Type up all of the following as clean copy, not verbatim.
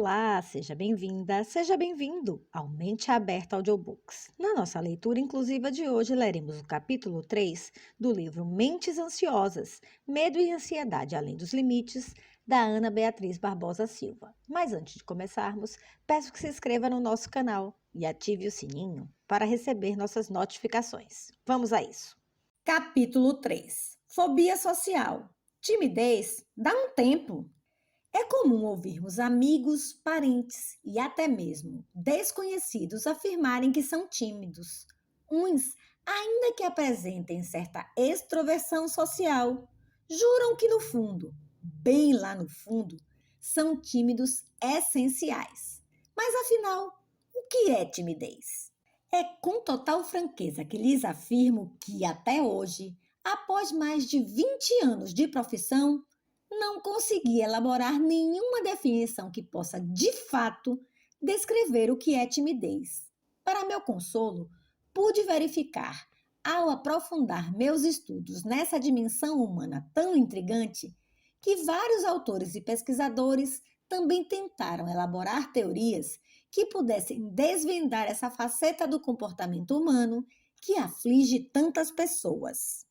Olá, seja bem-vinda, seja bem-vindo ao Mente Aberta Audiobooks. Na nossa leitura inclusiva de hoje, leremos o capítulo 3 do livro Mentes Ansiosas, Medo e Ansiedade Além dos Limites, da Ana Beatriz Barbosa Silva. Mas antes de começarmos, peço que se inscreva no nosso canal e ative o sininho para receber nossas notificações. Vamos a isso! Capítulo 3. Fobia social. Timidez dá um tempo. É comum ouvirmos amigos, parentes e até mesmo desconhecidos afirmarem que são tímidos. Uns, ainda que apresentem certa extroversão social, juram que no fundo, bem lá no fundo, são tímidos essenciais. Mas afinal, o que é timidez? É com total franqueza que lhes afirmo que até hoje, após mais de 20 anos de profissão, não consegui elaborar nenhuma definição que possa, de fato, descrever o que é timidez. Para meu consolo, pude verificar, ao aprofundar meus estudos nessa dimensão humana tão intrigante, que vários autores e pesquisadores também tentaram elaborar teorias que pudessem desvendar essa faceta do comportamento humano que aflige tantas pessoas.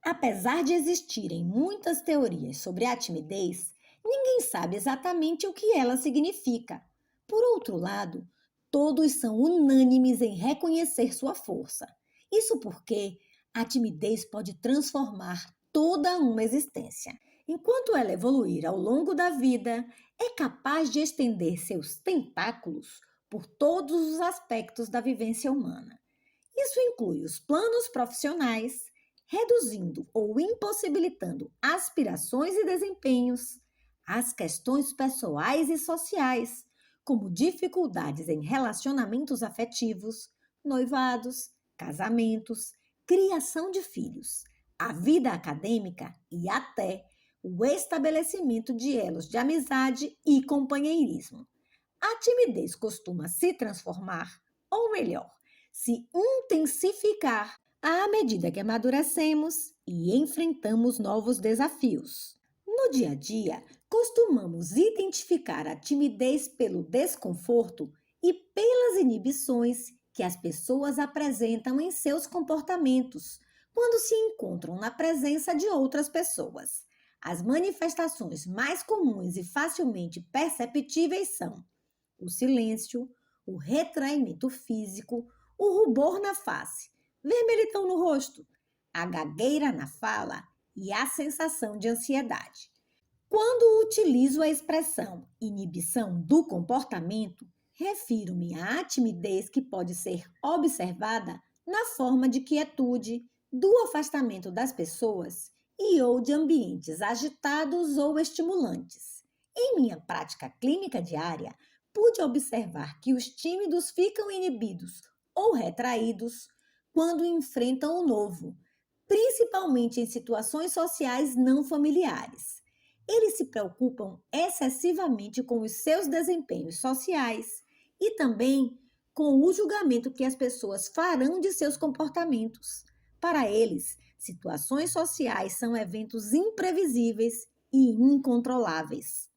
Apesar de existirem muitas teorias sobre a timidez, ninguém sabe exatamente o que ela significa. Por outro lado, todos são unânimes em reconhecer sua força. Isso porque a timidez pode transformar toda uma existência. Enquanto ela evoluir ao longo da vida, é capaz de estender seus tentáculos por todos os aspectos da vivência humana. Isso inclui os planos profissionais, reduzindo ou impossibilitando aspirações e desempenhos, as questões pessoais e sociais, como dificuldades em relacionamentos afetivos, noivados, casamentos, criação de filhos, a vida acadêmica e até o estabelecimento de elos de amizade e companheirismo. A timidez costuma se transformar, ou melhor, se intensificar à medida que amadurecemos e enfrentamos novos desafios. No dia a dia, costumamos identificar a timidez pelo desconforto e pelas inibições que as pessoas apresentam em seus comportamentos quando se encontram na presença de outras pessoas. As manifestações mais comuns e facilmente perceptíveis são o silêncio, o retraimento físico, o rubor na face, vermelhidão no rosto, a gagueira na fala e a sensação de ansiedade. Quando utilizo a expressão inibição do comportamento, refiro-me à timidez que pode ser observada na forma de quietude, do afastamento das pessoas e ou de ambientes agitados ou estimulantes. Em minha prática clínica diária, pude observar que os tímidos ficam inibidos ou retraídos quando enfrentam o novo, principalmente em situações sociais não familiares. Eles se preocupam excessivamente com os seus desempenhos sociais e também com o julgamento que as pessoas farão de seus comportamentos. Para eles, situações sociais são eventos imprevisíveis e incontroláveis.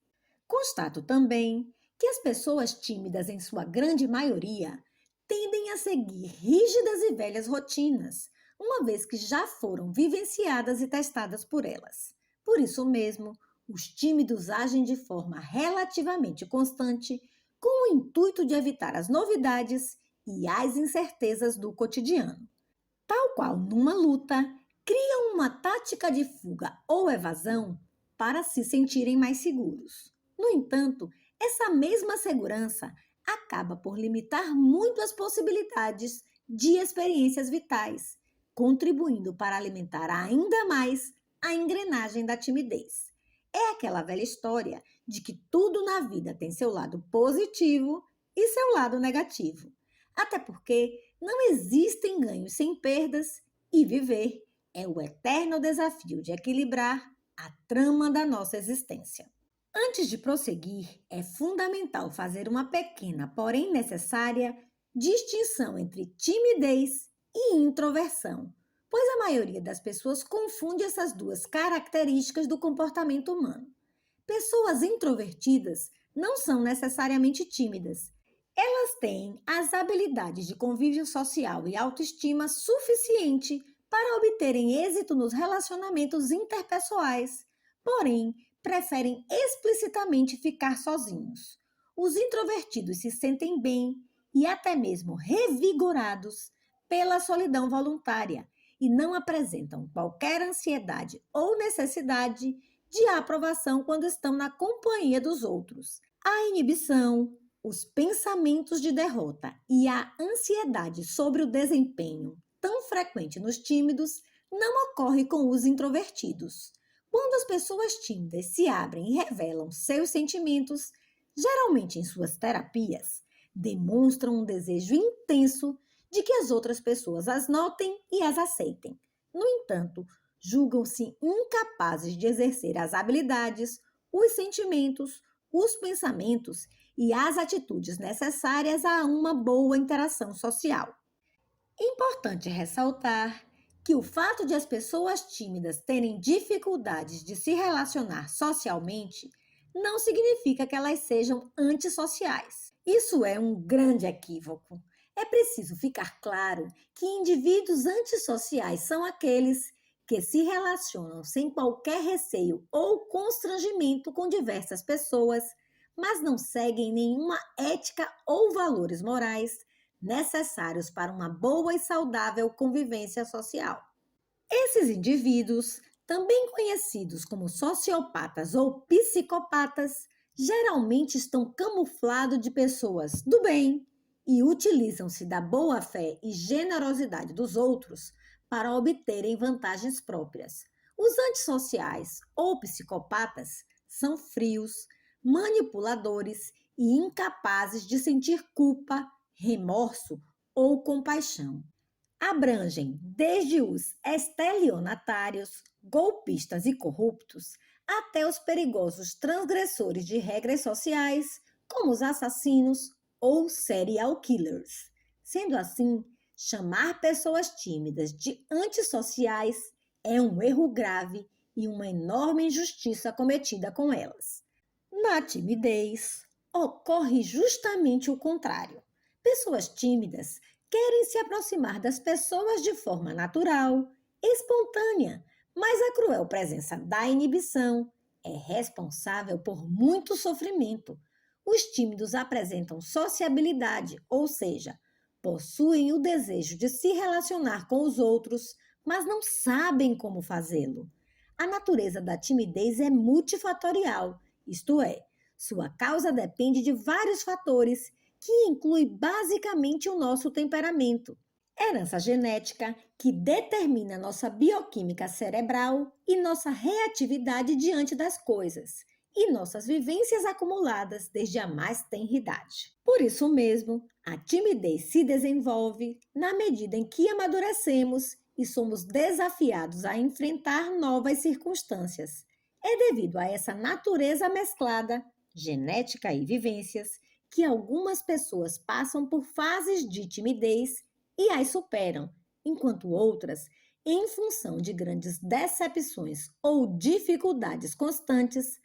Constato também que as pessoas tímidas, em sua grande maioria, tendem a seguir rígidas e velhas rotinas, uma vez que já foram vivenciadas e testadas por elas. Por isso mesmo, os tímidos agem de forma relativamente constante, com o intuito de evitar as novidades e as incertezas do cotidiano. Tal qual numa luta, criam uma tática de fuga ou evasão para se sentirem mais seguros. No entanto, essa mesma segurança acaba por limitar muito as possibilidades de experiências vitais, contribuindo para alimentar ainda mais a engrenagem da timidez. É aquela velha história de que tudo na vida tem seu lado positivo e seu lado negativo. Até porque não existem ganhos sem perdas e viver é o eterno desafio de equilibrar a trama da nossa existência. Antes de prosseguir, é fundamental fazer uma pequena, porém necessária, distinção entre timidez e introversão, pois a maioria das pessoas confunde essas duas características do comportamento humano. Pessoas introvertidas não são necessariamente tímidas. Elas têm as habilidades de convívio social e autoestima suficiente para obterem êxito nos relacionamentos interpessoais, porém, preferem explicitamente ficar sozinhos. Os introvertidos se sentem bem e até mesmo revigorados pela solidão voluntária e não apresentam qualquer ansiedade ou necessidade de aprovação quando estão na companhia dos outros. A inibição, os pensamentos de derrota e a ansiedade sobre o desempenho, tão frequente nos tímidos, não ocorre com os introvertidos. Quando as pessoas tímidas se abrem e revelam seus sentimentos, geralmente em suas terapias, demonstram um desejo intenso de que as outras pessoas as notem e as aceitem. No entanto, julgam-se incapazes de exercer as habilidades, os sentimentos, os pensamentos e as atitudes necessárias a uma boa interação social. Importante ressaltar que o fato de as pessoas tímidas terem dificuldades de se relacionar socialmente não significa que elas sejam antissociais. Isso é um grande equívoco. É preciso ficar claro que indivíduos antissociais são aqueles que se relacionam sem qualquer receio ou constrangimento com diversas pessoas, mas não seguem nenhuma ética ou valores morais necessários para uma boa e saudável convivência social. Esses indivíduos, também conhecidos como sociopatas ou psicopatas, geralmente estão camuflados de pessoas do bem e utilizam-se da boa-fé e generosidade dos outros para obterem vantagens próprias. Os antissociais ou psicopatas são frios, manipuladores e incapazes de sentir culpa, remorso ou compaixão. Abrangem desde os estelionatários, golpistas e corruptos, até os perigosos transgressores de regras sociais, como os assassinos ou serial killers. Sendo assim, chamar pessoas tímidas de antissociais é um erro grave e uma enorme injustiça cometida com elas. Na timidez, ocorre justamente o contrário. Pessoas tímidas querem se aproximar das pessoas de forma natural, espontânea, mas a cruel presença da inibição é responsável por muito sofrimento. Os tímidos apresentam sociabilidade, ou seja, possuem o desejo de se relacionar com os outros, mas não sabem como fazê-lo. A natureza da timidez é multifatorial, isto é, sua causa depende de vários fatores que inclui basicamente o nosso temperamento, herança genética, que determina nossa bioquímica cerebral e nossa reatividade diante das coisas, e nossas vivências acumuladas desde a mais tenra idade. Por isso mesmo, a timidez se desenvolve na medida em que amadurecemos e somos desafiados a enfrentar novas circunstâncias. É devido a essa natureza mesclada, genética e vivências, que algumas pessoas passam por fases de timidez e as superam, enquanto outras, em função de grandes decepções ou dificuldades constantes,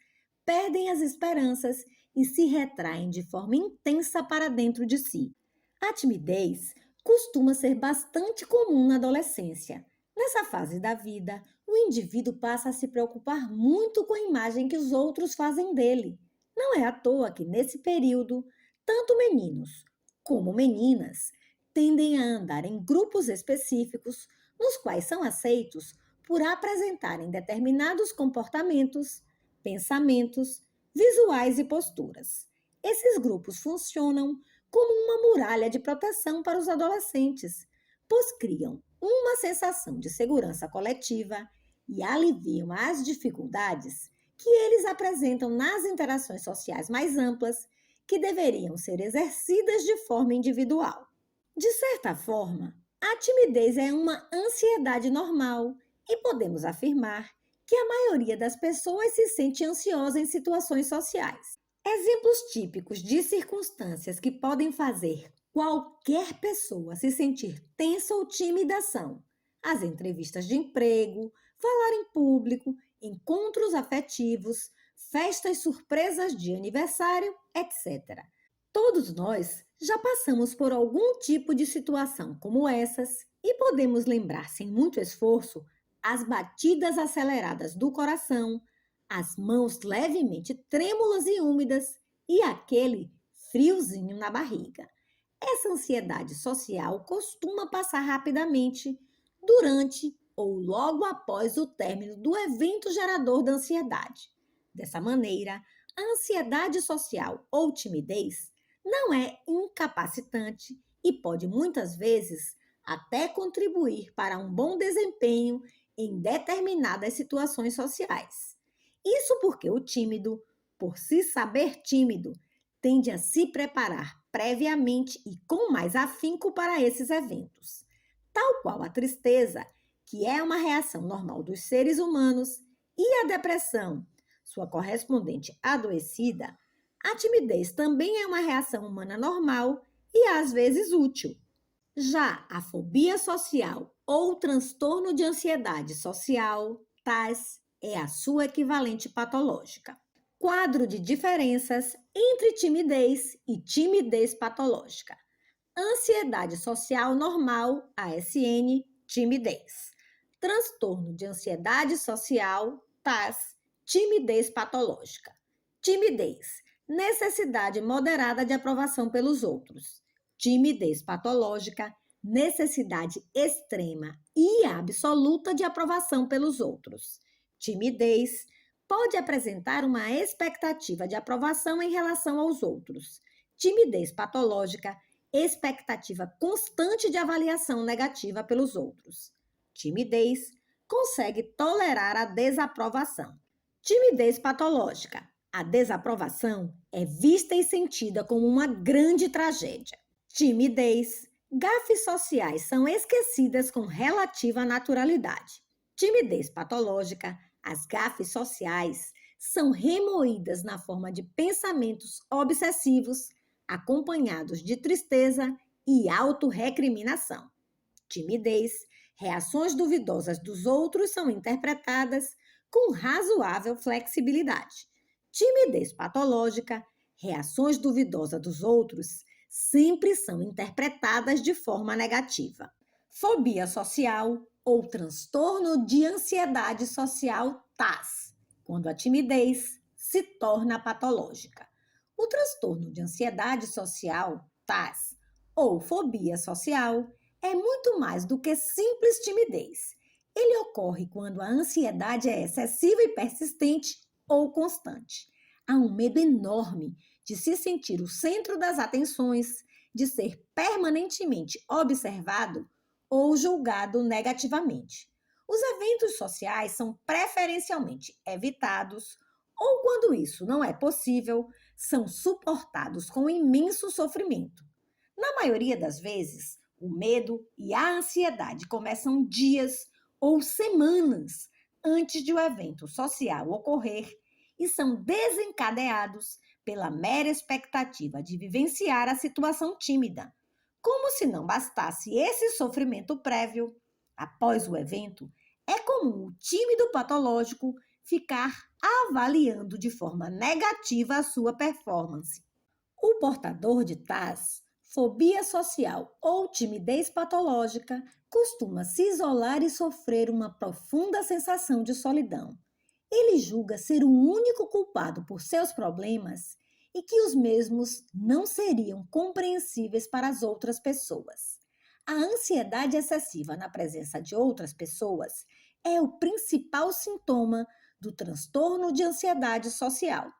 perdem as esperanças e se retraem de forma intensa para dentro de si. A timidez costuma ser bastante comum na adolescência. Nessa fase da vida, o indivíduo passa a se preocupar muito com a imagem que os outros fazem dele. Não é à toa que, nesse período, tanto meninos como meninas tendem a andar em grupos específicos, nos quais são aceitos por apresentarem determinados comportamentos, pensamentos, visuais e posturas. Esses grupos funcionam como uma muralha de proteção para os adolescentes, pois criam uma sensação de segurança coletiva e aliviam as dificuldades que eles apresentam nas interações sociais mais amplas, que deveriam ser exercidas de forma individual. De certa forma, a timidez é uma ansiedade normal e podemos afirmar que a maioria das pessoas se sente ansiosa em situações sociais. Exemplos típicos de circunstâncias que podem fazer qualquer pessoa se sentir tensa ou tímida são as entrevistas de emprego, falar em público, encontros afetivos, festas surpresas de aniversário, etc. Todos nós já passamos por algum tipo de situação como essas e podemos lembrar sem muito esforço as batidas aceleradas do coração, as mãos levemente trêmulas e úmidas e aquele friozinho na barriga. Essa ansiedade social costuma passar rapidamente durante ou logo após o término do evento gerador da ansiedade. Dessa maneira, a ansiedade social ou timidez não é incapacitante e pode muitas vezes até contribuir para um bom desempenho em determinadas situações sociais. Isso porque o tímido, por se saber tímido, tende a se preparar previamente e com mais afinco para esses eventos. Tal qual a tristeza, que é uma reação normal dos seres humanos, e a depressão, sua correspondente adoecida, a timidez também é uma reação humana normal e às vezes útil. Já a fobia social ou transtorno de ansiedade social, TAS, é a sua equivalente patológica. Quadro de diferenças entre timidez e timidez patológica. Ansiedade social normal, ASN, timidez. Transtorno de ansiedade social, TAS, timidez patológica. Timidez, necessidade moderada de aprovação pelos outros. Timidez patológica, necessidade extrema e absoluta de aprovação pelos outros. Timidez pode apresentar uma expectativa de aprovação em relação aos outros. Timidez patológica, expectativa constante de avaliação negativa pelos outros. Timidez consegue tolerar a desaprovação. Timidez patológica. A desaprovação é vista e sentida como uma grande tragédia. Timidez. Gafes sociais são esquecidas com relativa naturalidade. Timidez patológica. As gafes sociais são remoídas na forma de pensamentos obsessivos, acompanhados de tristeza e autorrecriminação. Timidez. Reações duvidosas dos outros são interpretadas com razoável flexibilidade. Timidez patológica. Reações duvidosas dos outros sempre são interpretadas de forma negativa. Fobia social ou transtorno de ansiedade social, TAS, quando a timidez se torna patológica. O transtorno de ansiedade social, TAS, ou fobia social, é muito mais do que simples timidez. Ele ocorre quando a ansiedade é excessiva e persistente ou constante. Há um medo enorme de se sentir o centro das atenções, de ser permanentemente observado ou julgado negativamente. Os eventos sociais são preferencialmente evitados ou, quando isso não é possível, são suportados com imenso sofrimento. Na maioria das vezes, o medo e a ansiedade começam dias ou semanas antes de o evento social ocorrer e são desencadeados pela mera expectativa de vivenciar a situação tímida. Como se não bastasse esse sofrimento prévio, após o evento, é comum o tímido patológico ficar avaliando de forma negativa a sua performance. O portador de TAS, fobia social ou timidez patológica, costuma se isolar e sofrer uma profunda sensação de solidão. Ele julga ser o único culpado por seus problemas e que os mesmos não seriam compreensíveis para as outras pessoas. A ansiedade excessiva na presença de outras pessoas é o principal sintoma do transtorno de ansiedade social.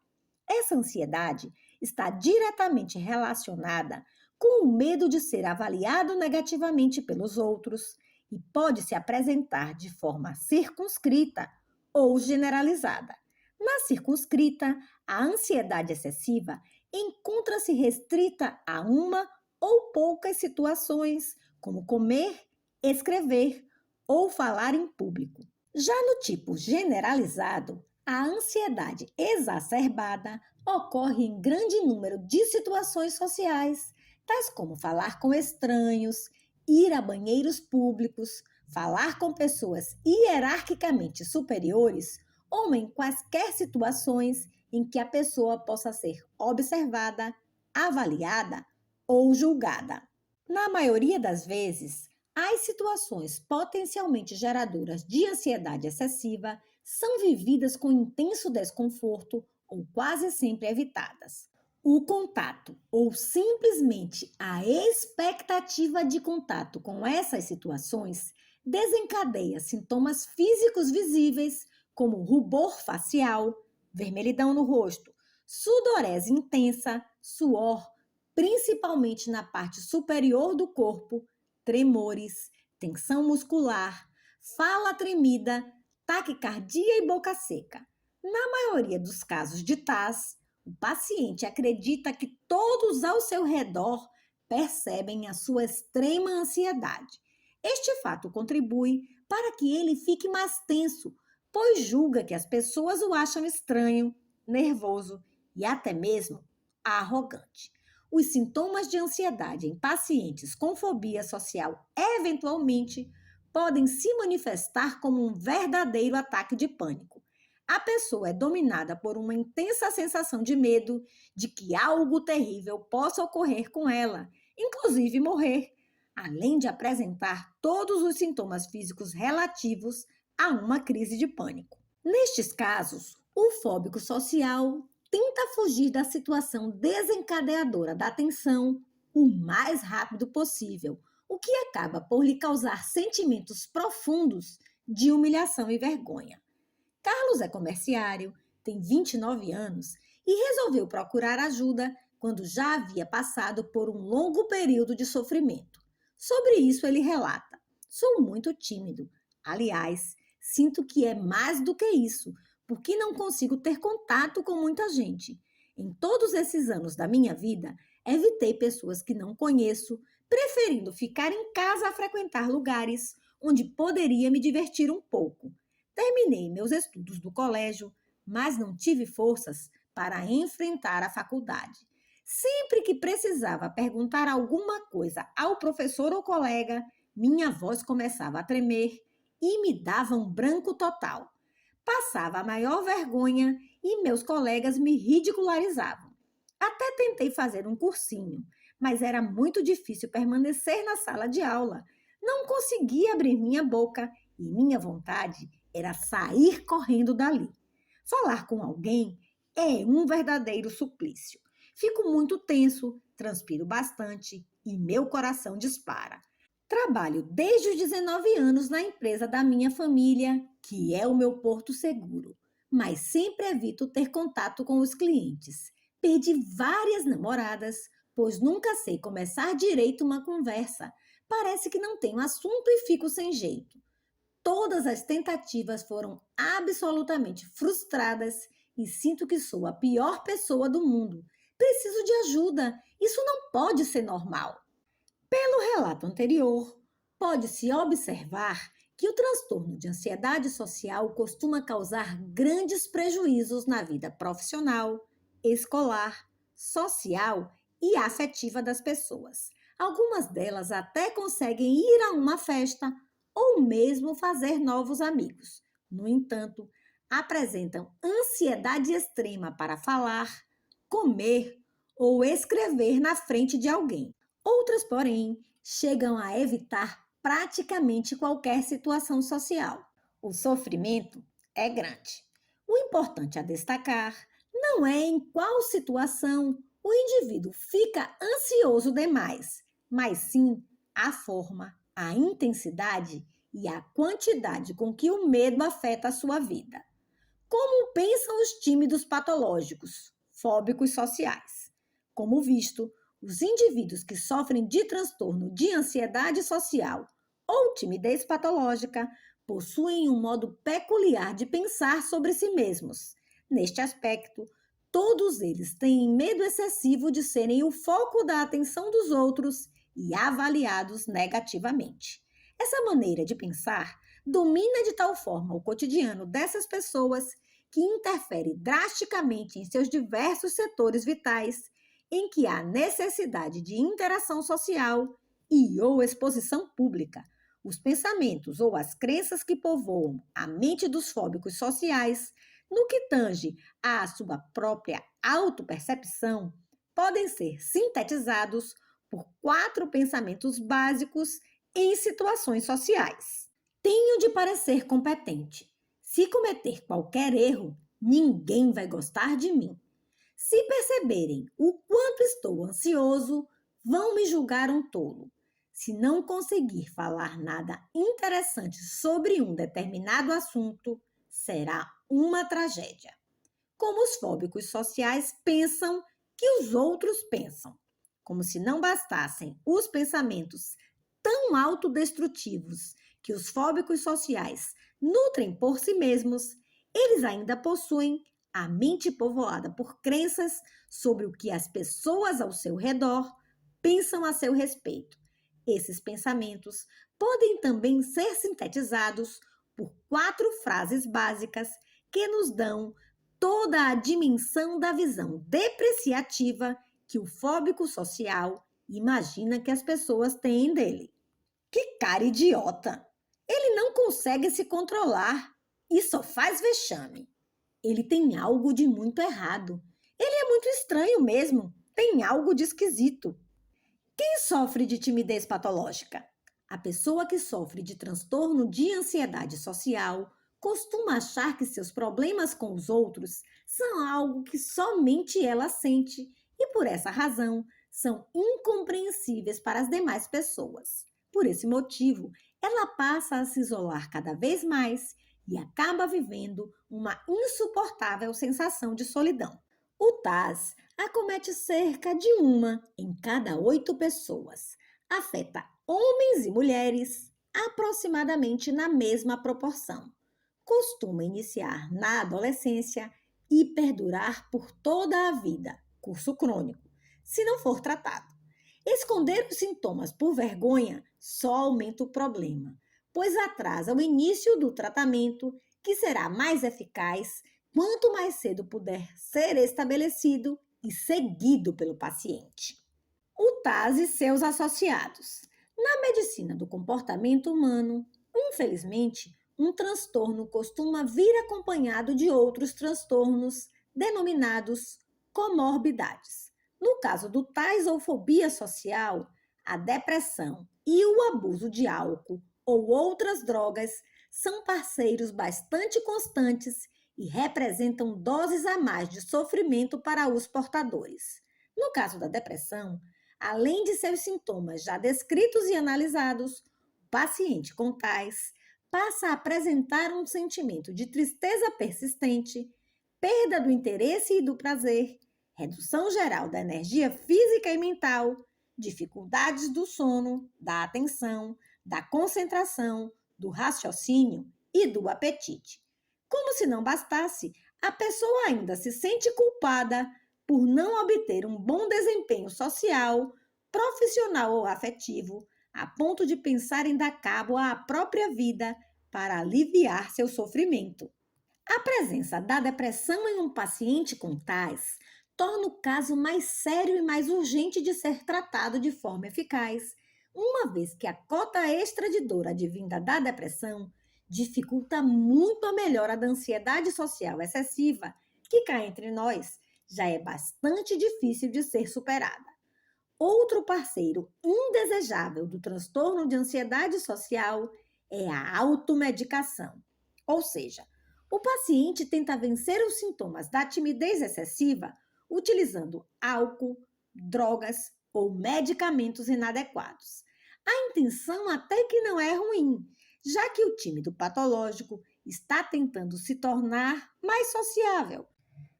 Essa ansiedade está diretamente relacionada com o medo de ser avaliado negativamente pelos outros e pode se apresentar de forma circunscrita ou generalizada. Na circunscrita, a ansiedade excessiva encontra-se restrita a uma ou poucas situações, como comer, escrever ou falar em público. Já no tipo generalizado, a ansiedade exacerbada ocorre em grande número de situações sociais, tais como falar com estranhos, ir a banheiros públicos, falar com pessoas hierarquicamente superiores ou em quaisquer situações em que a pessoa possa ser observada, avaliada ou julgada. Na maioria das vezes, as situações potencialmente geradoras de ansiedade excessiva são vividas com intenso desconforto ou quase sempre evitadas. O contato ou simplesmente a expectativa de contato com essas situações desencadeia sintomas físicos visíveis como rubor facial, vermelhidão no rosto, sudorese intensa, suor, principalmente na parte superior do corpo, tremores, tensão muscular, fala tremida, taquicardia e boca seca. Na maioria dos casos de TAS, o paciente acredita que todos ao seu redor percebem a sua extrema ansiedade. Este fato contribui para que ele fique mais tenso, pois julga que as pessoas o acham estranho, nervoso e até mesmo arrogante. Os sintomas de ansiedade em pacientes com fobia social eventualmente podem se manifestar como um verdadeiro ataque de pânico. A pessoa é dominada por uma intensa sensação de medo de que algo terrível possa ocorrer com ela, inclusive morrer, além de apresentar todos os sintomas físicos relativos a uma crise de pânico. Nestes casos, o fóbico social tenta fugir da situação desencadeadora da tensão o mais rápido possível, o que acaba por lhe causar sentimentos profundos de humilhação e vergonha. Carlos é comerciário, tem 29 anos e resolveu procurar ajuda quando já havia passado por um longo período de sofrimento. Sobre isso, ele relata: sou muito tímido. Aliás, sinto que é mais do que isso, porque não consigo ter contato com muita gente. Em todos esses anos da minha vida, evitei pessoas que não conheço, preferindo ficar em casa a frequentar lugares onde poderia me divertir um pouco. Terminei meus estudos do colégio, mas não tive forças para enfrentar a faculdade. Sempre que precisava perguntar alguma coisa ao professor ou colega, minha voz começava a tremer e me dava um branco total. Passava a maior vergonha e meus colegas me ridicularizavam. Até tentei fazer um cursinho, mas era muito difícil permanecer na sala de aula. Não conseguia abrir minha boca e minha vontade era sair correndo dali. Falar com alguém é um verdadeiro suplício. Fico muito tenso, transpiro bastante e meu coração dispara. Trabalho desde os 19 anos na empresa da minha família, que é o meu porto seguro, mas sempre evito ter contato com os clientes. Perdi várias namoradas, pois nunca sei começar direito uma conversa. Parece que não tenho assunto e fico sem jeito. Todas as tentativas foram absolutamente frustradas e sinto que sou a pior pessoa do mundo. Preciso de ajuda. Isso não pode ser normal. Pelo relato anterior, pode-se observar que o transtorno de ansiedade social costuma causar grandes prejuízos na vida profissional, escolar, social e afetiva das pessoas. Algumas delas até conseguem ir a uma festa ou mesmo fazer novos amigos. No entanto, apresentam ansiedade extrema para falar, comer ou escrever na frente de alguém. Outras, porém, chegam a evitar praticamente qualquer situação social. O sofrimento é grande. O importante a destacar não é em qual situação o indivíduo fica ansioso demais, mas sim a forma, a intensidade e a quantidade com que o medo afeta a sua vida. Como pensam os tímidos patológicos, fóbicos sociais? Como visto, os indivíduos que sofrem de transtorno de ansiedade social ou timidez patológica possuem um modo peculiar de pensar sobre si mesmos. Neste aspecto, todos eles têm medo excessivo de serem o foco da atenção dos outros e avaliados negativamente. Essa maneira de pensar domina de tal forma o cotidiano dessas pessoas que interfere drasticamente em seus diversos setores vitais, em que há necessidade de interação social e ou exposição pública, Os pensamentos ou as crenças que povoam a mente dos fóbicos sociais, no que tange à sua própria autopercepção, podem ser sintetizados por 4 pensamentos básicos em situações sociais. Tenho de parecer competente. Se cometer qualquer erro, ninguém vai gostar de mim. Se perceberem o quanto estou ansioso, vão me julgar um tolo. Se não conseguir falar nada interessante sobre um determinado assunto, será uma tragédia. Como os fóbicos sociais pensam que os outros pensam. Como se não bastassem os pensamentos tão autodestrutivos que os fóbicos sociais nutrem por si mesmos, eles ainda possuem a mente povoada por crenças sobre o que as pessoas ao seu redor pensam a seu respeito. Esses pensamentos podem também ser sintetizados por 4 frases básicas que nos dão toda a dimensão da visão depreciativa que o fóbico social imagina que as pessoas têm dele. Que cara idiota! Ele não consegue se controlar e só faz vexame. Ele tem algo de muito errado. Ele é muito estranho mesmo. Tem algo de esquisito. Quem sofre de timidez patológica? A pessoa que sofre de transtorno de ansiedade social costuma achar que seus problemas com os outros são algo que somente ela sente e, por essa razão, são incompreensíveis para as demais pessoas. Por esse motivo, ela passa a se isolar cada vez mais e acaba vivendo uma insuportável sensação de solidão. O TAS acomete cerca de 1 em cada 8 pessoas. Afeta homens e mulheres aproximadamente na mesma proporção. Costuma iniciar na adolescência e perdurar por toda a vida, curso crônico, se não for tratado. Esconder os sintomas por vergonha só aumenta o problema, pois atrasa o início do tratamento, que será mais eficaz quanto mais cedo puder ser estabelecido e seguido pelo paciente. O TAS e seus associados. Na medicina do comportamento humano, infelizmente, um transtorno costuma vir acompanhado de outros transtornos denominados comorbidades. No caso do TAS ou fobia social, a depressão e o abuso de álcool ou outras drogas são parceiros bastante constantes e representam doses a mais de sofrimento para os portadores. No caso da depressão, além de seus sintomas já descritos e analisados, o paciente com TAS passa a apresentar um sentimento de tristeza persistente, perda do interesse e do prazer, redução geral da energia física e mental, dificuldades do sono, da atenção, da concentração, do raciocínio e do apetite. Como se não bastasse, a pessoa ainda se sente culpada por não obter um bom desempenho social, profissional ou afetivo, a ponto de pensar em dar cabo à própria vida para aliviar seu sofrimento. A presença da depressão em um paciente com TAS torna o caso mais sério e mais urgente de ser tratado de forma eficaz, uma vez que a cota extra de dor advinda da depressão dificulta muito a melhora da ansiedade social excessiva, que cá entre nós já é bastante difícil de ser superada. Outro parceiro indesejável do transtorno de ansiedade social é a automedicação, ou seja, o paciente tenta vencer os sintomas da timidez excessiva utilizando álcool, drogas ou medicamentos inadequados. A intenção até que não é ruim, já que o tímido patológico está tentando se tornar mais sociável.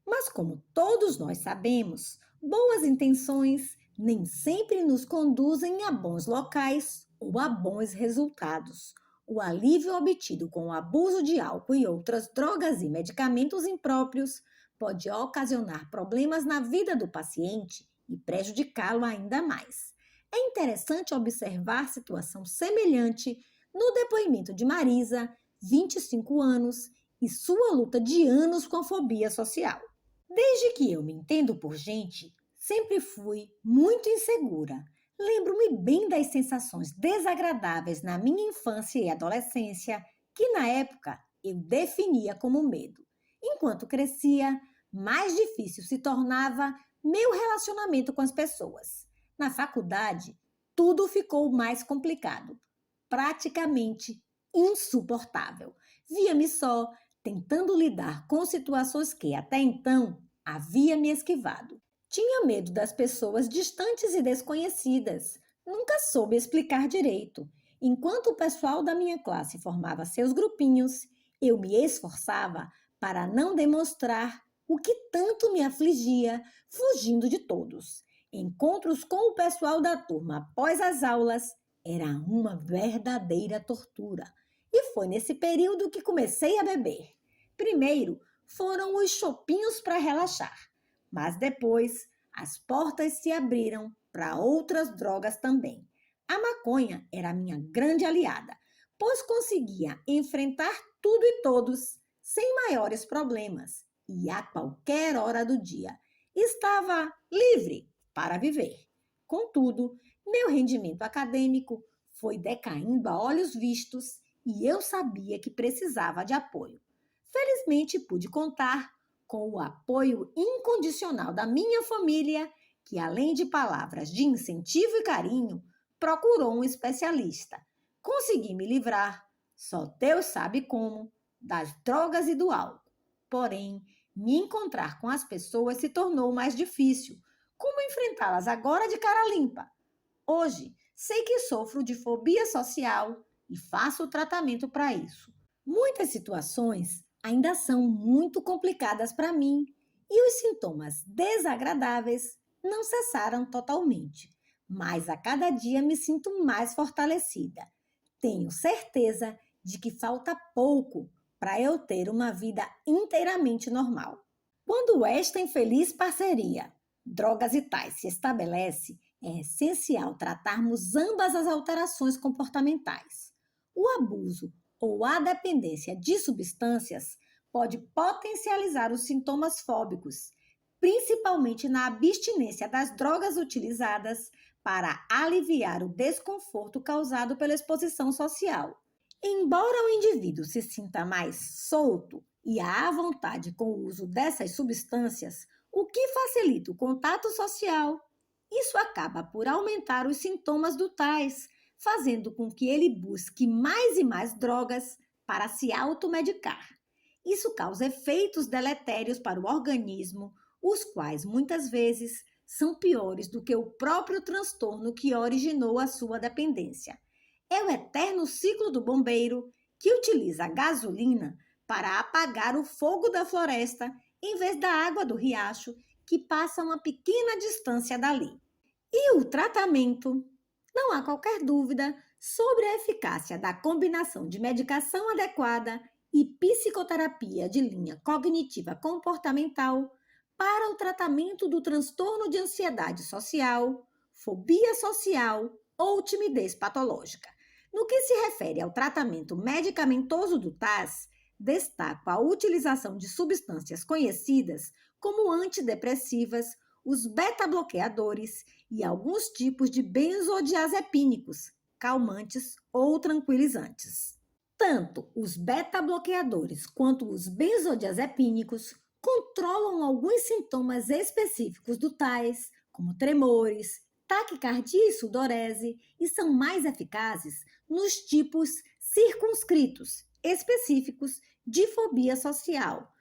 Mas como todos nós sabemos, boas intenções nem sempre nos conduzem a bons locais ou a bons resultados. O alívio obtido com o abuso de álcool e outras drogas e medicamentos impróprios pode ocasionar problemas na vida do paciente e prejudicá-lo ainda mais. É interessante observar situação semelhante no depoimento de Marisa, 25 anos, e sua luta de anos com a fobia social. Desde que eu me entendo por gente, sempre fui muito insegura. Lembro-me bem das sensações desagradáveis na minha infância e adolescência, que na época eu definia como medo. Enquanto crescia, mais difícil se tornava meu relacionamento com as pessoas. Na faculdade, tudo ficou mais complicado, praticamente insuportável. Via-me só, tentando lidar com situações que até então havia me esquivado. Tinha medo das pessoas distantes e desconhecidas. Nunca soube explicar direito. Enquanto o pessoal da minha classe formava seus grupinhos, eu me esforçava para não demonstrar o que tanto me afligia, fugindo de todos. Encontros com o pessoal da turma após as aulas era uma verdadeira tortura. E foi nesse período que comecei a beber. Primeiro foram os chopinhos para relaxar, mas depois as portas se abriram para outras drogas também. A maconha era a minha grande aliada, pois conseguia enfrentar tudo e todos sem maiores problemas e a qualquer hora do dia. Estava livre para viver. Contudo, meu rendimento acadêmico foi decaindo a olhos vistos e eu sabia que precisava de apoio. Felizmente, pude contar com o apoio incondicional da minha família, que, além de palavras de incentivo e carinho, procurou um especialista. Consegui me livrar, só Deus sabe como, das drogas e do álcool. Porém, me encontrar com as pessoas se tornou mais difícil. Como enfrentá-las agora de cara limpa? Hoje, sei que sofro de fobia social e faço o tratamento para isso. Muitas situações ainda são muito complicadas para mim e os sintomas desagradáveis não cessaram totalmente, mas a cada dia me sinto mais fortalecida. Tenho certeza de que falta pouco para eu ter uma vida inteiramente normal. Quando esta infeliz parceria, drogas e tais, se estabelece, é essencial tratarmos ambas as alterações comportamentais. O abuso ou a dependência de substâncias pode potencializar os sintomas fóbicos, principalmente na abstinência das drogas utilizadas para aliviar o desconforto causado pela exposição social. Embora o indivíduo se sinta mais solto e à vontade com o uso dessas substâncias, o que facilita o contato social, isso acaba por aumentar os sintomas do tais, fazendo com que ele busque mais e mais drogas para se automedicar. Isso causa efeitos deletérios para o organismo, os quais muitas vezes são piores do que o próprio transtorno que originou a sua dependência. É o eterno ciclo do bombeiro que utiliza a gasolina para apagar o fogo da floresta em vez da água do riacho que passa a uma pequena distância dali. E o tratamento? Não há qualquer dúvida sobre a eficácia da combinação de medicação adequada e psicoterapia de linha cognitiva comportamental para o tratamento do transtorno de ansiedade social, fobia social ou timidez patológica. No que se refere ao tratamento medicamentoso do TAS, destaco a utilização de substâncias conhecidas como antidepressivas, os beta-bloqueadores e alguns tipos de benzodiazepínicos, calmantes ou tranquilizantes. Tanto os beta-bloqueadores quanto os benzodiazepínicos controlam alguns sintomas específicos do TAS, como tremores, taquicardia e sudorese, e são mais eficazes nos tipos circunscritos, específicos de fobia social,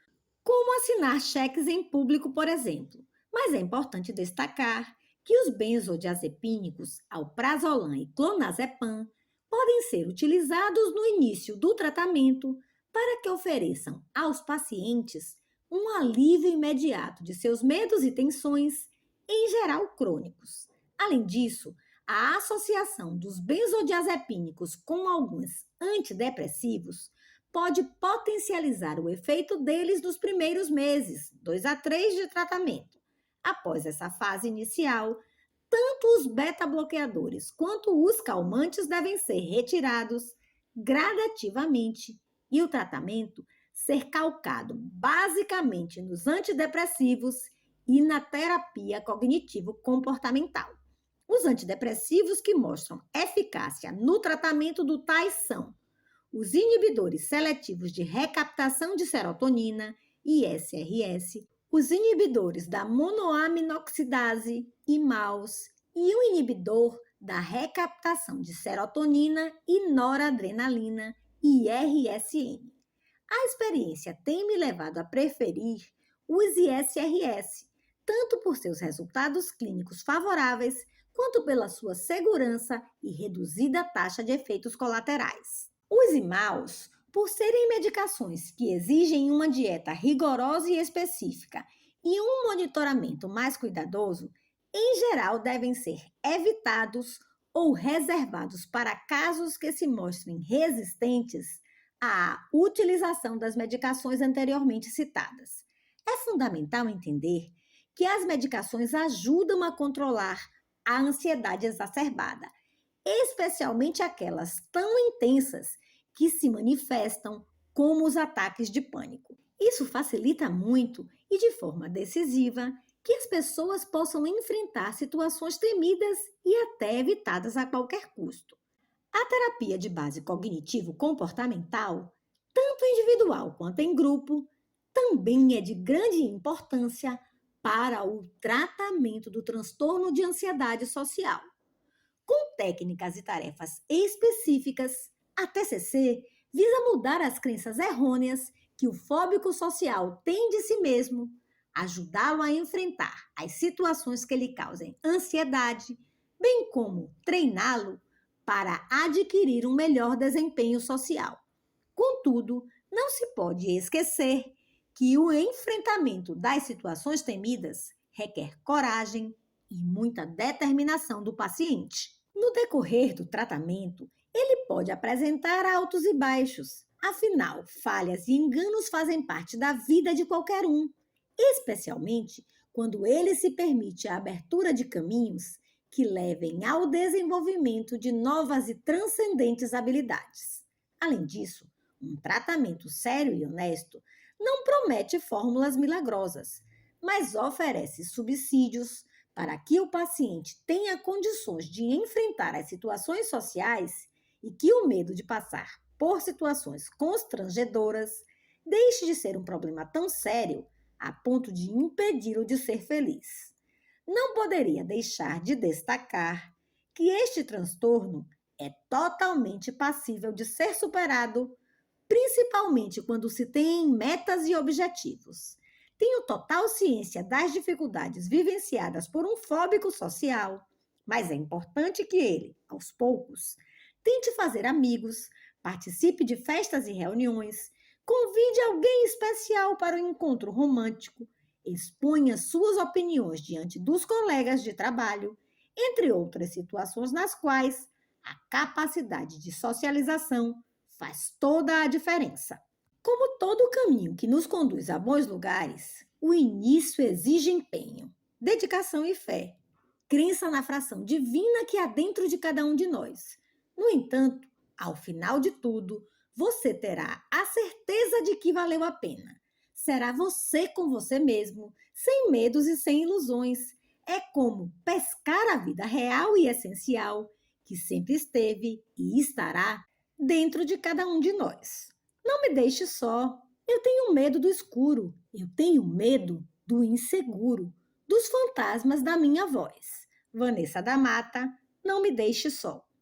como assinar cheques em público, por exemplo. Mas é importante destacar que os benzodiazepínicos, alprazolam e clonazepam, podem ser utilizados no início do tratamento para que ofereçam aos pacientes um alívio imediato de seus medos e tensões, em geral crônicos. Além disso, a associação dos benzodiazepínicos com alguns antidepressivos pode potencializar o efeito deles nos primeiros meses, 2 a 3 de tratamento. Após essa fase inicial, tanto os beta-bloqueadores quanto os calmantes devem ser retirados gradativamente e o tratamento ser calcado basicamente nos antidepressivos e na terapia cognitivo-comportamental. O Os antidepressivos que mostram eficácia no tratamento do tais são os inibidores seletivos de recaptação de serotonina, ISRS, os inibidores da monoaminoxidase, IMAOS, e o inibidor da recaptação de serotonina e noradrenalina, IRSN. A experiência tem me levado a preferir os ISRS, tanto por seus resultados clínicos favoráveis, quanto pela sua segurança e reduzida taxa de efeitos colaterais. Os IMAOs, por serem medicações que exigem uma dieta rigorosa e específica e um monitoramento mais cuidadoso, em geral devem ser evitados ou reservados para casos que se mostrem resistentes à utilização das medicações anteriormente citadas. É fundamental entender que as medicações ajudam a controlar a ansiedade exacerbada, especialmente aquelas tão intensas que se manifestam como os ataques de pânico. Isso facilita muito e de forma decisiva que as pessoas possam enfrentar situações temidas e até evitadas a qualquer custo. A terapia de base cognitivo-comportamental, tanto individual quanto em grupo, também é de grande importância para o tratamento do transtorno de ansiedade social. Com técnicas e tarefas específicas, a TCC visa mudar as crenças errôneas que o fóbico social tem de si mesmo, ajudá-lo a enfrentar as situações que lhe causem ansiedade, bem como treiná-lo para adquirir um melhor desempenho social. Contudo, não se pode esquecer que o enfrentamento das situações temidas requer coragem e muita determinação do paciente. No decorrer do tratamento, ele pode apresentar altos e baixos. Afinal, falhas e enganos fazem parte da vida de qualquer um, especialmente quando ele se permite a abertura de caminhos que levem ao desenvolvimento de novas e transcendentes habilidades. Além disso, um tratamento sério e honesto não promete fórmulas milagrosas, mas oferece subsídios para que o paciente tenha condições de enfrentar as situações sociais e que o medo de passar por situações constrangedoras deixe de ser um problema tão sério a ponto de impedi-lo de ser feliz. Não poderia deixar de destacar que este transtorno é totalmente passível de ser superado, principalmente quando se tem metas e objetivos. Tenho total ciência das dificuldades vivenciadas por um fóbico social, mas é importante que ele, aos poucos, tente fazer amigos, participe de festas e reuniões, convide alguém especial para o encontro romântico, exponha suas opiniões diante dos colegas de trabalho, entre outras situações nas quais a capacidade de socialização faz toda a diferença. Como todo caminho que nos conduz a bons lugares, o início exige empenho, dedicação e fé, crença na fração divina que há dentro de cada um de nós. No entanto, ao final de tudo, você terá a certeza de que valeu a pena. Será você com você mesmo, sem medos e sem ilusões. É como pescar a vida real e essencial, que sempre esteve e estará dentro de cada um de nós. Não me deixe só. Eu tenho medo do escuro. Eu tenho medo do inseguro, dos fantasmas da minha voz. Vanessa da Mata, não me deixe só.